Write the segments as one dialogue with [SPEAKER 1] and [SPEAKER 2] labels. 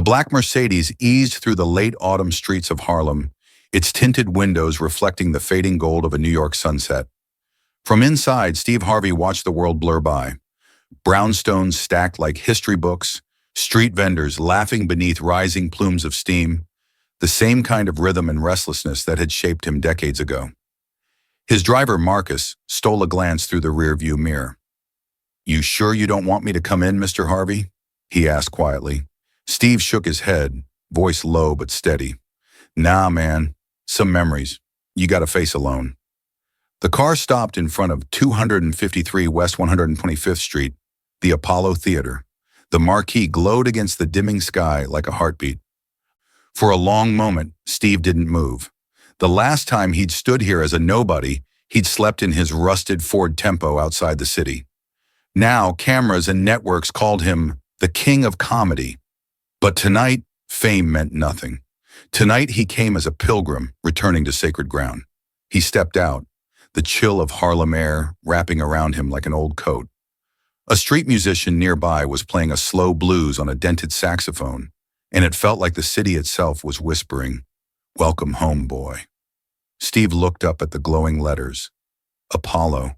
[SPEAKER 1] black Mercedes eased through the late autumn streets of Harlem, its tinted windows reflecting the fading gold of a New York sunset. From inside, Steve Harvey watched the world blur by. Brownstones stacked like history books, street vendors laughing beneath rising plumes of steam, the same kind of rhythm and restlessness that had shaped him decades ago. His driver, Marcus, stole a glance through the rearview mirror. "You sure you don't want me to come in, Mr. Harvey?" he asked quietly. Steve shook his head, voice low but steady. "Nah, man. Some memories. You gotta face alone." The car stopped in front of 253 West 125th Street, the Apollo Theater. The marquee glowed against the dimming sky like a heartbeat. For a long moment, Steve didn't move. The last time he'd stood here as a nobody, he'd slept in his rusted Ford Tempo outside the city. Now, cameras and networks called him the king of comedy. But tonight, fame meant nothing. Tonight, he came as a pilgrim, returning to sacred ground. He stepped out, the chill of Harlem air wrapping around him like an old coat. A street musician nearby was playing a slow blues on a dented saxophone, and it felt like the city itself was whispering, "Welcome home, boy." Steve looked up at the glowing letters, Apollo,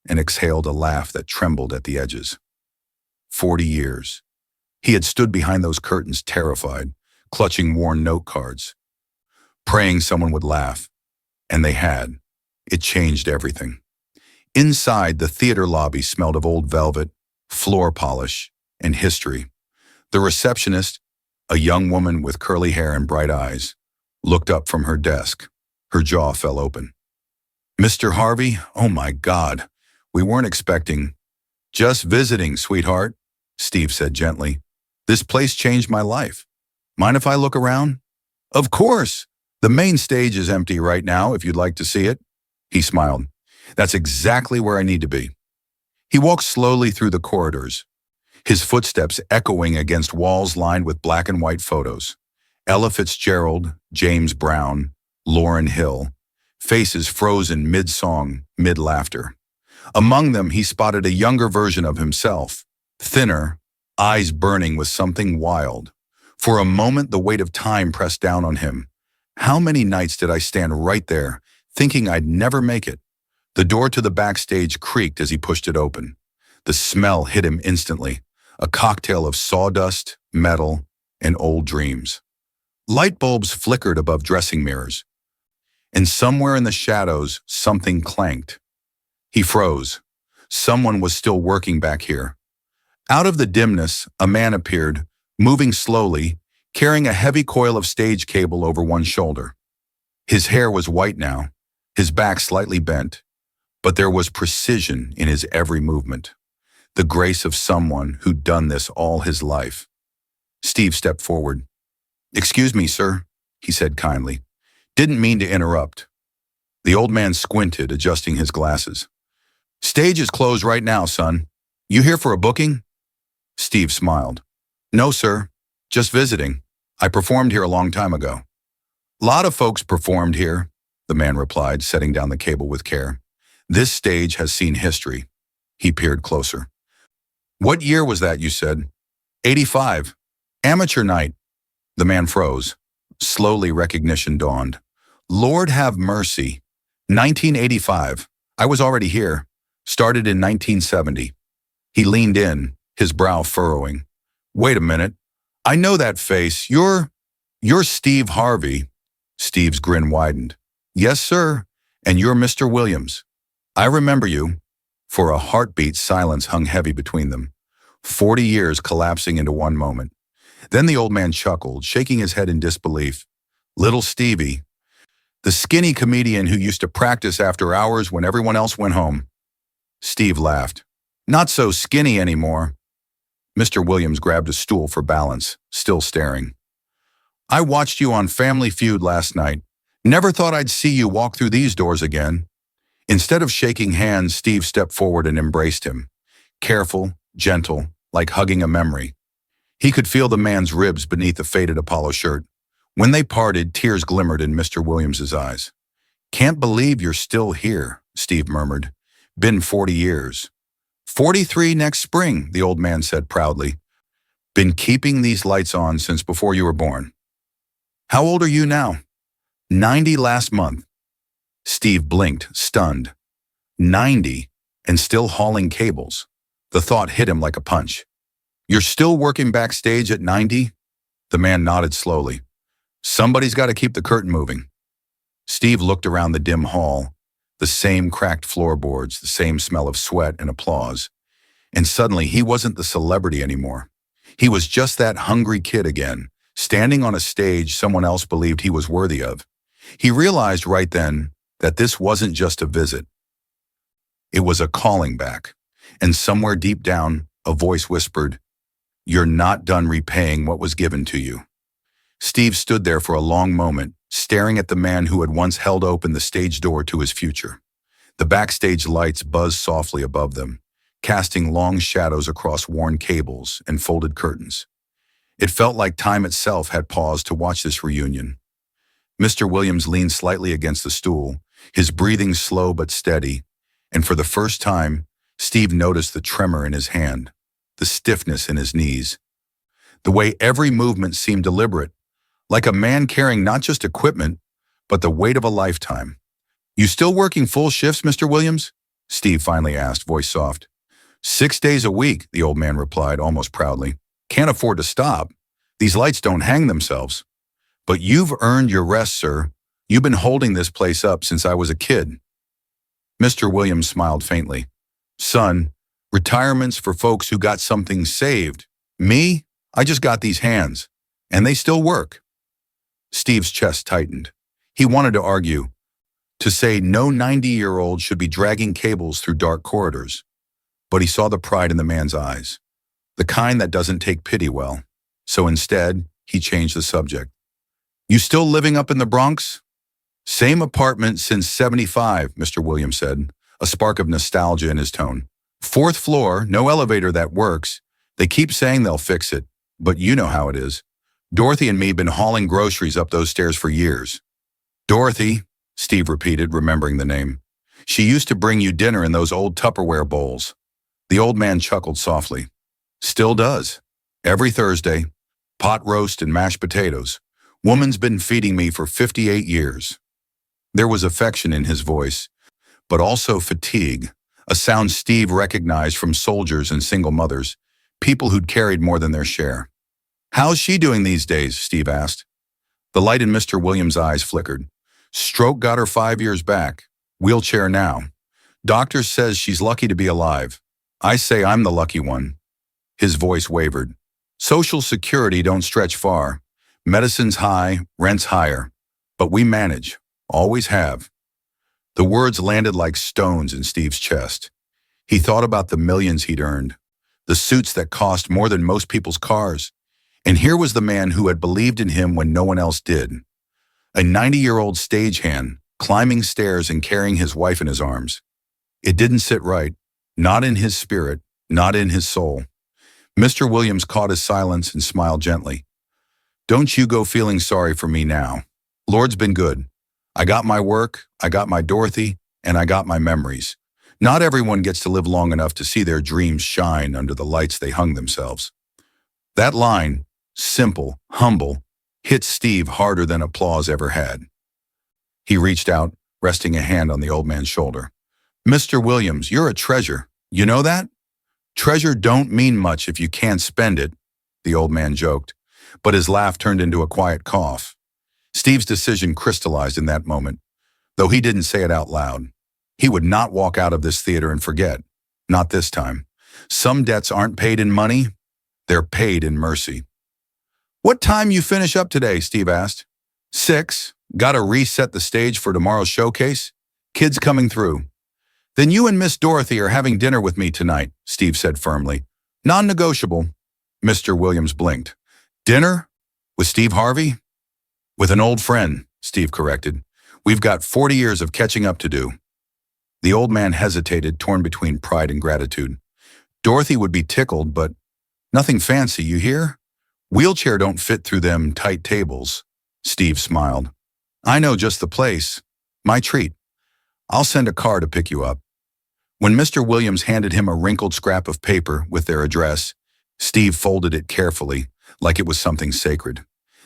[SPEAKER 1] and exhaled a laugh that trembled at the edges. 40 years. He had stood behind those curtains terrified, clutching worn note cards, praying someone would laugh, and they had. It changed everything. Inside, the theater lobby smelled of old velvet, floor polish, and history. The receptionist, a young woman with curly hair and bright eyes, looked up from her desk. Her jaw fell open. "Mr. Harvey, oh my God, we weren't expecting." "Just visiting, sweetheart," Steve said gently. "This place changed my life. Mind if I look around?" "Of course. The main stage is empty right now if you'd like to see it." He smiled. "That's exactly where I need to be." He walked slowly through the corridors, his footsteps echoing against walls lined with black and white photos. Ella Fitzgerald, James Brown, Lauryn Hill, faces frozen mid-song, mid-laughter. Among them, he spotted a younger version of himself, thinner, eyes burning with something wild. For a moment, the weight of time pressed down on him. How many nights did I stand right there, thinking I'd never make it? The door to the backstage creaked as he pushed it open. The smell hit him instantly, a cocktail of sawdust, metal, and old dreams. Light bulbs flickered above dressing mirrors, and somewhere in the shadows, something clanked. He froze. Someone was still working back here. Out of the dimness, a man appeared, moving slowly, carrying a heavy coil of stage cable over one shoulder. His hair was white now, his back slightly bent, but there was precision in his every movement, the grace of someone who'd done this all his life. Steve stepped forward. "Excuse me, sir," he said kindly. "Didn't mean to interrupt." The old man squinted, adjusting his glasses. "Stage is closed right now, son. You here for a booking?" Steve smiled. "No, sir. Just visiting. I performed here a long time ago." "Lot of folks performed here," the man replied, setting down the cable with care. "This stage has seen history." He peered closer. "What year was that, you said?" "85. Amateur night." The man froze. Slowly, recognition dawned. "Lord have mercy. 1985. I was already here. Started in 1970. He leaned in, his brow furrowing. "Wait a minute. I know that face. You're Steve Harvey." Steve's grin widened. "Yes, sir. And you're Mr. Williams. I remember you." For a heartbeat, silence hung heavy between them. 40 years collapsing into one moment. Then the old man chuckled, shaking his head in disbelief. "Little Stevie. The skinny comedian who used to practice after hours when everyone else went home." Steve laughed. "Not so skinny anymore." Mr. Williams grabbed a stool for balance, still staring. "I watched you on Family Feud last night. Never thought I'd see you walk through these doors again." Instead of shaking hands, Steve stepped forward and embraced him. Careful, gentle, like hugging a memory. He could feel the man's ribs beneath the faded Apollo shirt. When they parted, tears glimmered in Mr. Williams's eyes. "Can't believe you're still here," Steve murmured. "Been 40 years. 43 next spring," the old man said proudly. Been keeping these lights on since before you were born. How old are you now? 90 last month. Steve blinked, stunned. 90, and still hauling cables. The thought hit him like a punch. You're still working backstage at 90? The man nodded slowly. Somebody's got to keep the curtain moving. Steve looked around the dim hall, the same cracked floorboards, the same smell of sweat and applause. And suddenly he wasn't the celebrity anymore. He was just that hungry kid again, standing on a stage someone else believed he was worthy of. He realized right then that this wasn't just a visit. It was a calling back. And somewhere deep down, a voice whispered, "You're not done repaying what was given to you." Steve stood there for a long moment, staring at the man who had once held open the stage door to his future. The backstage lights buzzed softly above them, casting long shadows across worn cables and folded curtains. It felt like time itself had paused to watch this reunion. Mr. Williams leaned slightly against the stool, his breathing slow but steady, and for the first time, Steve noticed the tremor in his hand, the stiffness in his knees, the way every movement seemed deliberate, like a man carrying not just equipment, but the weight of a lifetime. "You still working full shifts, Mr. Williams?" Steve finally asked, voice soft. 6 days a week, the old man replied, almost proudly. "Can't afford to stop. These lights don't hang themselves. But you've earned your rest, sir. You've been holding this place up since I was a kid." Mr. Williams smiled faintly. "Son, retirement's for folks who got something saved. Me, I just got these hands, and they still work." Steve's chest tightened. He wanted to argue, to say no 90-year-old should be dragging cables through dark corridors. But he saw the pride in the man's eyes, the kind that doesn't take pity well. So instead, he changed the subject. "You still living up in the Bronx?" "Same apartment since '75, Mr. Williams said, a spark of nostalgia in his tone. "4th floor, no elevator that works. They keep saying they'll fix it, but you know how it is. Dorothy and me been hauling groceries up those stairs for years." "Dorothy," Steve repeated, remembering the name. "She used to bring you dinner in those old Tupperware bowls." The old man chuckled softly. "Still does. Every Thursday. Pot roast and mashed potatoes. Woman's been feeding me for 58 years. There was affection in his voice, but also fatigue, a sound Steve recognized from soldiers and single mothers, people who'd carried more than their share. "How's she doing these days?" Steve asked. The light in Mr. Williams' eyes flickered. "Stroke got her 5 years back. Wheelchair now. Doctor says she's lucky to be alive. I say I'm the lucky one." His voice wavered. "Social Security don't stretch far. Medicine's high, rent's higher. But we manage. Always have." The words landed like stones in Steve's chest. He thought about the millions he'd earned, the suits that cost more than most people's cars. And here was the man who had believed in him when no one else did. A 90-year-old stagehand, climbing stairs and carrying his wife in his arms. It didn't sit right. Not in his spirit, not in his soul. Mr. Williams caught his silence and smiled gently. "Don't you go feeling sorry for me now. Lord's been good. I got my work, I got my Dorothy, and I got my memories. Not everyone gets to live long enough to see their dreams shine under the lights they hung themselves." That line, simple, humble, hit Steve harder than applause ever had. He reached out, resting a hand on the old man's shoulder. "Mr. Williams, you're a treasure. You know that? Treasure don't mean much if you can't spend it," the old man joked, but his laugh turned into a quiet cough. Steve's decision crystallized in that moment, though he didn't say it out loud. He would not walk out of this theater and forget. Not this time. Some debts aren't paid in money, they're paid in mercy. "What time you finish up today?" Steve asked. 6. Gotta reset the stage for tomorrow's showcase. Kids coming through." "Then you and Miss Dorothy are having dinner with me tonight," Steve said firmly. "Non-negotiable." Mr. Williams blinked. "Dinner? With Steve Harvey?" "With an old friend," Steve corrected. "We've got 40 years of catching up to do." The old man hesitated, torn between pride and gratitude. "Dorothy would be tickled, but nothing fancy, you hear? Wheelchair don't fit through them tight tables." Steve smiled. "I know just the place. My treat. I'll send a car to pick you up." When Mr. Williams handed him a wrinkled scrap of paper with their address, Steve folded it carefully, like it was something sacred.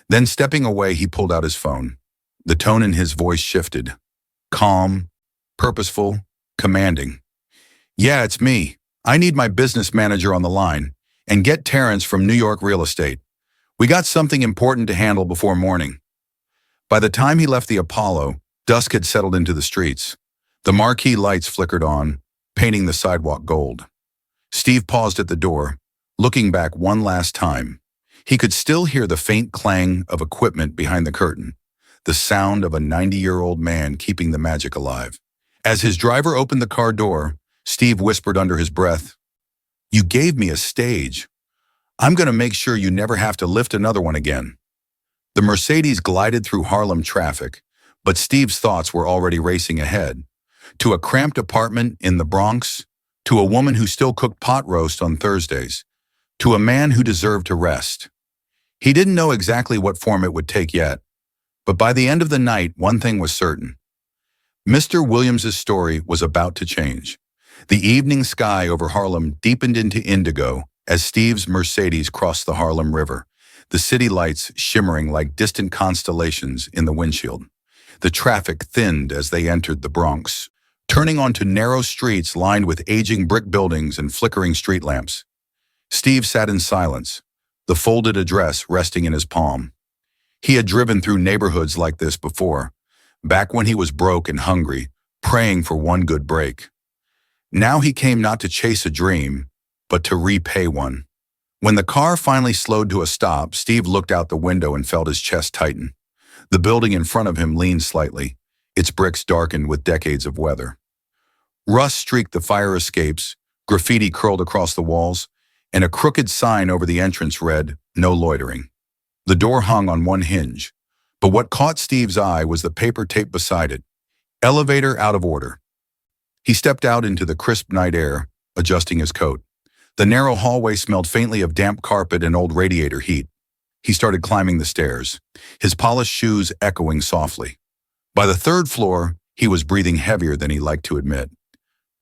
[SPEAKER 1] Then stepping away, he pulled out his phone. The tone in his voice shifted. Calm, purposeful, commanding. Yeah, it's me. I need my business manager on the line. And get Terrence from New York Real Estate. We got something important to handle before morning. By the time he left the Apollo, dusk had settled into the streets. The marquee lights flickered on, painting the sidewalk gold. Steve paused at the door, looking back one last time. He could still hear the faint clang of equipment behind the curtain, the sound of a 90-year-old man keeping the magic alive. As his driver opened the car door, Steve whispered under his breath, "You gave me a stage. I'm going to make sure you never have to lift another one again." The Mercedes glided through Harlem traffic, but Steve's thoughts were already racing ahead. To a cramped apartment in the Bronx, to a woman who still cooked pot roast on Thursdays, to a man who deserved to rest. He didn't know exactly what form it would take yet, but by the end of the night, one thing was certain. Mr. Williams's story was about to change. The evening sky over Harlem deepened into indigo as Steve's Mercedes crossed the Harlem River, the city lights shimmering like distant constellations in the windshield. The traffic thinned as they entered the Bronx, turning onto narrow streets lined with aging brick buildings and flickering street lamps. Steve sat in silence, the folded address resting in his palm. He had driven through neighborhoods like this before, back when he was broke and hungry, praying for one good break. Now he came not to chase a dream, but to repay one. When the car finally slowed to a stop, Steve looked out the window and felt his chest tighten. The building in front of him leaned slightly, its bricks darkened with decades of weather. Rust streaked the fire escapes, graffiti curled across the walls, and a crooked sign over the entrance read, "No loitering." The door hung on one hinge, but what caught Steve's eye was the paper tape beside it. Elevator out of order. He stepped out into the crisp night air, adjusting his coat. The narrow hallway smelled faintly of damp carpet and old radiator heat. He started climbing the stairs, his polished shoes echoing softly. By the third floor, he was breathing heavier than he liked to admit.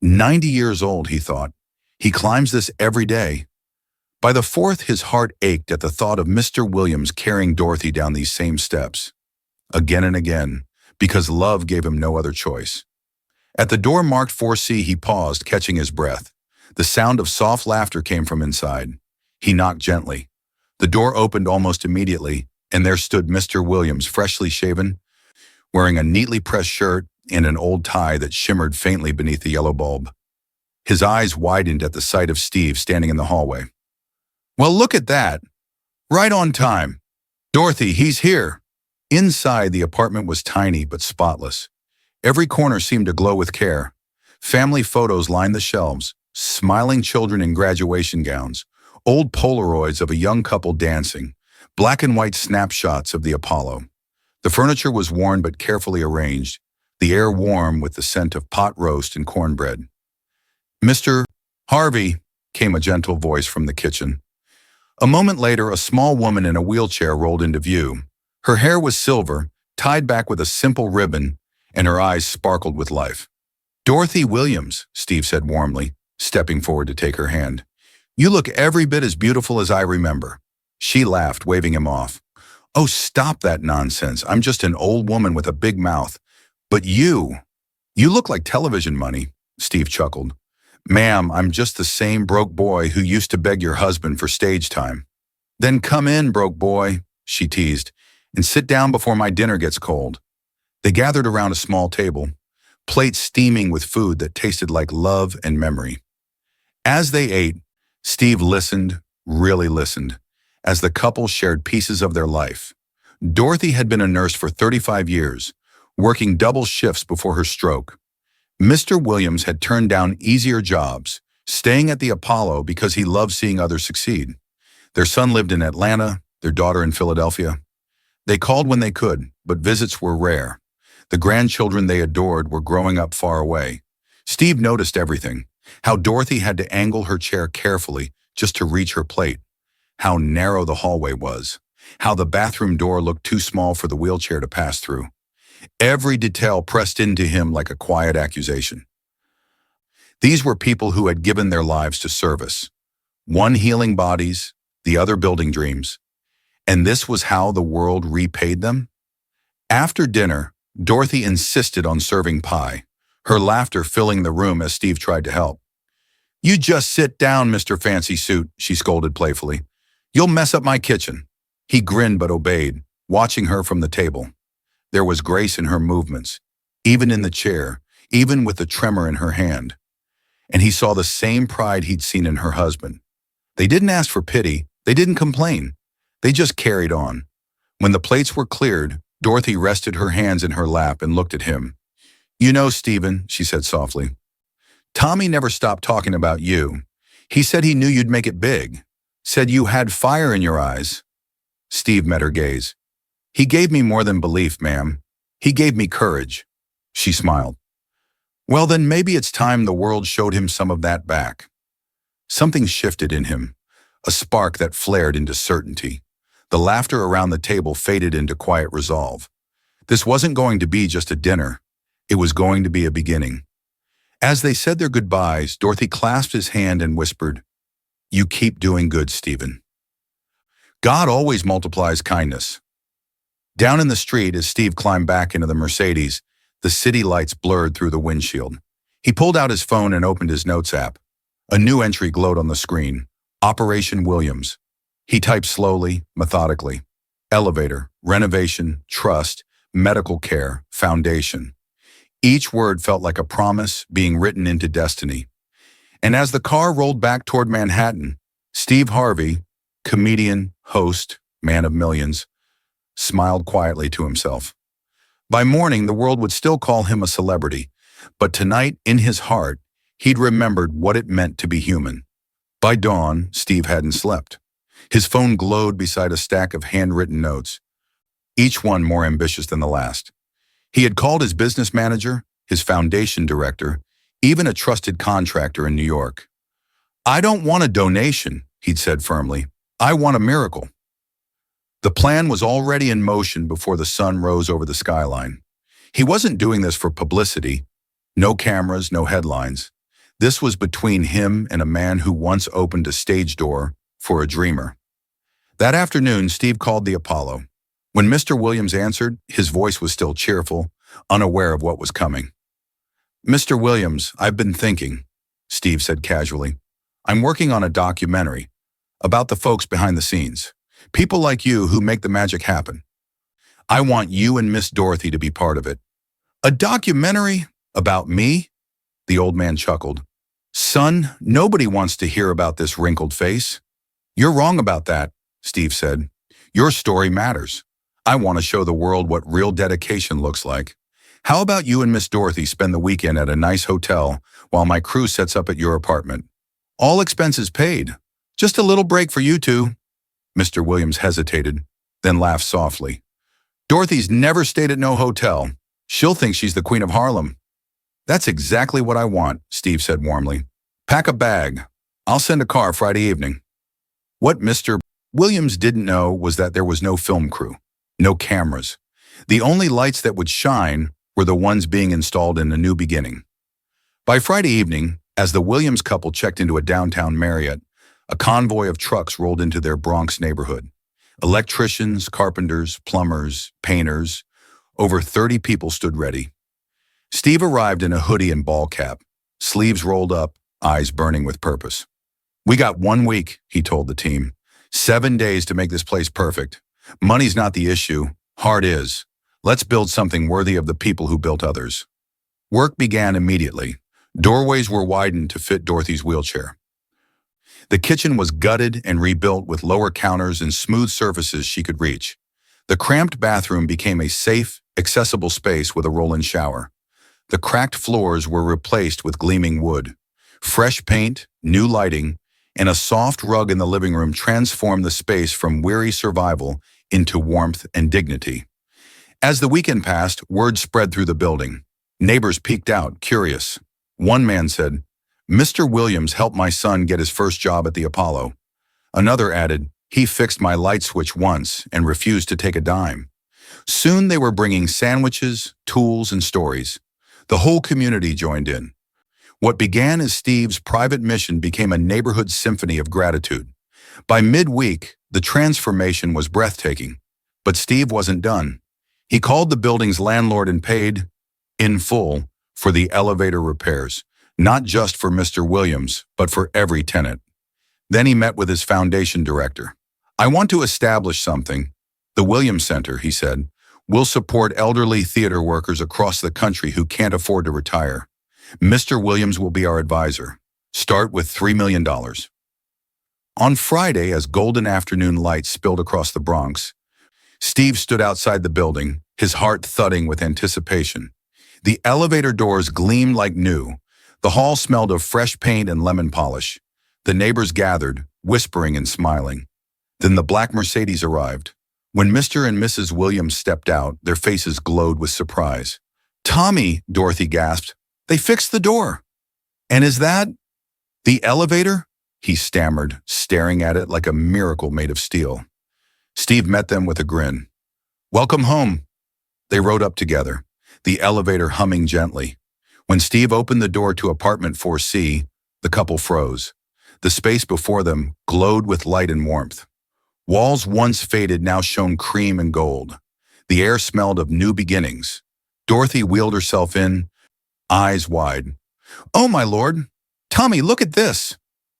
[SPEAKER 1] 90 years old, he thought. He climbs this every day. By the fourth, his heart ached at the thought of Mr. Williams carrying Dorothy down these same steps. Again and again, because love gave him no other choice. At the door marked 4C, he paused, catching his breath. The sound of soft laughter came from inside. He knocked gently. The door opened almost immediately, and there stood Mr. Williams, freshly shaven, wearing a neatly pressed shirt and an old tie that shimmered faintly beneath the yellow bulb. His eyes widened at the sight of Steve standing in the hallway. "Well, look at that. Right on time. Dorothy, he's here." Inside, the apartment was tiny but spotless. Every corner seemed to glow with care. Family photos lined the shelves, smiling children in graduation gowns, old Polaroids of a young couple dancing, black and white snapshots of the Apollo. The furniture was worn but carefully arranged, the air warm with the scent of pot roast and cornbread. "Mr. Harvey," came a gentle voice from the kitchen. A moment later, a small woman in a wheelchair rolled into view. Her hair was silver, tied back with a simple ribbon, and her eyes sparkled with life. "Dorothy Williams," Steve said warmly, stepping forward to take her hand. "You look every bit as beautiful as I remember." She laughed, waving him off. "Oh, stop that nonsense. I'm just an old woman with a big mouth. But you look like television money," Steve chuckled. "Ma'am, I'm just the same broke boy who used to beg your husband for stage time." "Then come in, broke boy," she teased, "and sit down before my dinner gets cold." They gathered around a small table, plates steaming with food that tasted like love and memory. As they ate, Steve listened, really listened, as the couple shared pieces of their life. Dorothy had been a nurse for 35 years, working double shifts before her stroke. Mr. Williams had turned down easier jobs, staying at the Apollo because he loved seeing others succeed. Their son lived in Atlanta, their daughter in Philadelphia. They called when they could, but visits were rare. The grandchildren they adored were growing up far away. Steve noticed everything: how Dorothy had to angle her chair carefully just to reach her plate, how narrow the hallway was, how the bathroom door looked too small for the wheelchair to pass through. Every detail pressed into him like a quiet accusation. These were people who had given their lives to service, One healing bodies, the other building dreams. And this was how the world repaid them? After dinner, Dorothy insisted on serving pie, her laughter filling the room as Steve tried to help. "You just sit down, Mr. Fancy Suit," she scolded playfully. "You'll mess up my kitchen." He grinned but obeyed, watching her from the table. There was grace in her movements, even in the chair, even with the tremor in her hand. And he saw the same pride he'd seen in her husband. They didn't ask for pity, they didn't complain. They just carried on. When the plates were cleared, Dorothy rested her hands in her lap and looked at him. "You know, Stephen," she said softly, "Tommy never stopped talking about you. He said he knew you'd make it big. Said you had fire in your eyes." Steve met her gaze. "He gave me more than belief, ma'am. He gave me courage." She smiled. "Well, then maybe it's time the world showed him some of that back." Something shifted in him, a spark that flared into certainty. The laughter around the table faded into quiet resolve. This wasn't going to be just a dinner. It was going to be a beginning. As they said their goodbyes, Dorothy clasped his hand and whispered, "You keep doing good, Stephen. God always multiplies kindness." Down in the street, as Steve climbed back into the Mercedes, the city lights blurred through the windshield. He pulled out his phone and opened his notes app. A new entry glowed on the screen, Operation Williams. He typed slowly, methodically. Elevator, renovation, trust, medical care, foundation. Each word felt like a promise being written into destiny. And as the car rolled back toward Manhattan, Steve Harvey, comedian, host, man of millions, smiled quietly to himself. By morning, the world would still call him a celebrity, but tonight, in his heart, he'd remembered what it meant to be human. By dawn, Steve hadn't slept. His phone glowed beside a stack of handwritten notes, each one more ambitious than the last. He had called his business manager, his foundation director, even a trusted contractor in New York. "I don't want a donation," he'd said firmly. "I want a miracle." The plan was already in motion before the sun rose over the skyline. He wasn't doing this for publicity. No cameras, no headlines. This was between him and a man who once opened a stage door for a dreamer. That afternoon, Steve called the Apollo. When Mr. Williams answered, his voice was still cheerful, unaware of what was coming. "Mr. Williams, I've been thinking," Steve said casually. "I'm working on a documentary about the folks behind the scenes. People like you who make the magic happen. I want you and Miss Dorothy to be part of it." "A documentary about me?" The old man chuckled. "Son, nobody wants to hear about this wrinkled face." "You're wrong about that," Steve said. "Your story matters. I want to show the world what real dedication looks like. How about you and Miss Dorothy spend the weekend at a nice hotel while my crew sets up at your apartment? All expenses paid. Just a little break for you two." Mr. Williams hesitated, then laughed softly. "Dorothy's never stayed at no hotel. She'll think she's the queen of Harlem." "That's exactly what I want," Steve said warmly. "Pack a bag. I'll send a car Friday evening." What Mr. Williams didn't know was that there was no film crew, no cameras. The only lights that would shine were the ones being installed in A New Beginning. By Friday evening, as the Williams couple checked into a downtown Marriott, a convoy of trucks rolled into their Bronx neighborhood. Electricians, carpenters, plumbers, painters. Over 30 people stood ready. Steve arrived in a hoodie and ball cap, sleeves rolled up, eyes burning with purpose. "We got 1 week," he told the team. 7 days to make this place perfect. Money's not the issue. Heart is. Let's build something worthy of the people who built others." Work began immediately. Doorways were widened to fit Dorothy's wheelchair. The kitchen was gutted and rebuilt with lower counters and smooth surfaces she could reach. The cramped bathroom became a safe, accessible space with a roll-in shower. The cracked floors were replaced with gleaming wood. Fresh paint, new lighting, and a soft rug in the living room transformed the space from weary survival into warmth and dignity. As the weekend passed, word spread through the building. Neighbors peeked out, curious. One man said, "Mr. Williams helped my son get his first job at the Apollo." Another added, "He fixed my light switch once and refused to take a dime." Soon they were bringing sandwiches, tools, and stories. The whole community joined in. What began as Steve's private mission became a neighborhood symphony of gratitude. By midweek, the transformation was breathtaking. But Steve wasn't done. He called the building's landlord and paid, in full, for the elevator repairs, not just for Mr. Williams, but for every tenant. Then he met with his foundation director. "I want to establish something. The Williams Center," he said, "will support elderly theater workers across the country who can't afford to retire. Mr. Williams will be our advisor. Start with $3 million." On Friday, as golden afternoon light spilled across the Bronx, Steve stood outside the building, his heart thudding with anticipation. The elevator doors gleamed like new. The hall smelled of fresh paint and lemon polish. The neighbors gathered, whispering and smiling. Then the black Mercedes arrived. When Mr. and Mrs. Williams stepped out, their faces glowed with surprise. "Tommy," Dorothy gasped, "they fixed the door." "And is that the elevator?" he stammered, staring at it like a miracle made of steel. Steve met them with a grin. "Welcome home." They rode up together, the elevator humming gently. When Steve opened the door to apartment 4C, the couple froze. The space before them glowed with light and warmth. Walls once faded now shone cream and gold. The air smelled of new beginnings. Dorothy wheeled herself in, eyes wide. "Oh, my lord! Tommy, look at this!"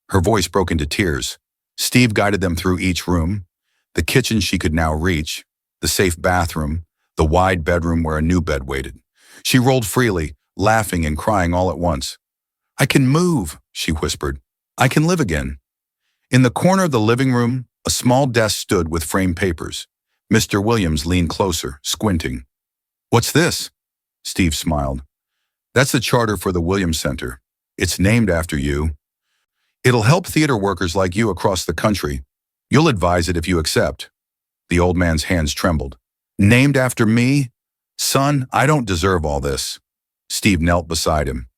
[SPEAKER 1] Her voice broke into tears. Steve guided them through each room. The kitchen she could now reach, the safe bathroom, the wide bedroom where a new bed waited. She rolled freely, laughing and crying all at once. "I can move," she whispered. "I can live again." In the corner of the living room, a small desk stood with framed papers. Mr. Williams leaned closer, squinting. "What's this?" Steve smiled. "That's the charter for the Williams Center. It's named after you. It'll help theater workers like you across the country. You'll advise it if you accept." The old man's hands trembled. "Named after me? Son, I don't deserve all this." Steve knelt beside him.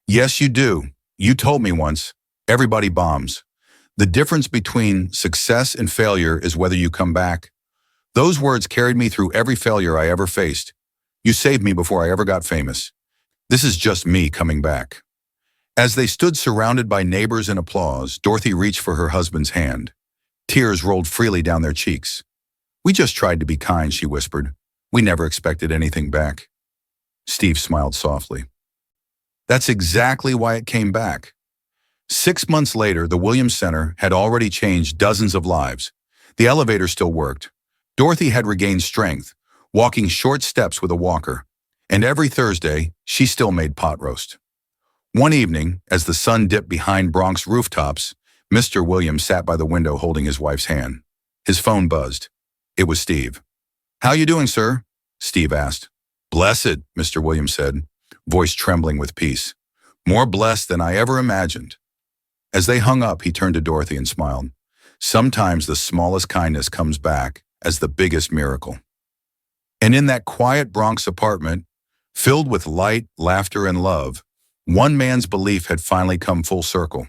[SPEAKER 1] "Yes, you do. You told me once. Everybody bombs. The difference between success and failure is whether you come back. Those words carried me through every failure I ever faced. You saved me before I ever got famous. This is just me coming back." As they stood surrounded by neighbors and applause, Dorothy reached for her husband's hand. Tears rolled freely down their cheeks. "We just tried to be kind," she whispered. "We never expected anything back." Steve smiled softly. "That's exactly why it came back." 6 months later, the Williams Center had already changed dozens of lives. The elevator still worked. Dorothy had regained strength, walking short steps with a walker. And every Thursday, she still made pot roast. One evening, as the sun dipped behind Bronx rooftops, Mr. Williams sat by the window holding his wife's hand. His phone buzzed. It was Steve. "How you doing, sir?" Steve asked. "Blessed," Mr. Williams said, voice trembling with peace. "More blessed than I ever imagined." As they hung up, he turned to Dorothy and smiled. Sometimes the smallest kindness comes back as the biggest miracle. And in that quiet Bronx apartment, filled with light, laughter, and love, one man's belief had finally come full circle.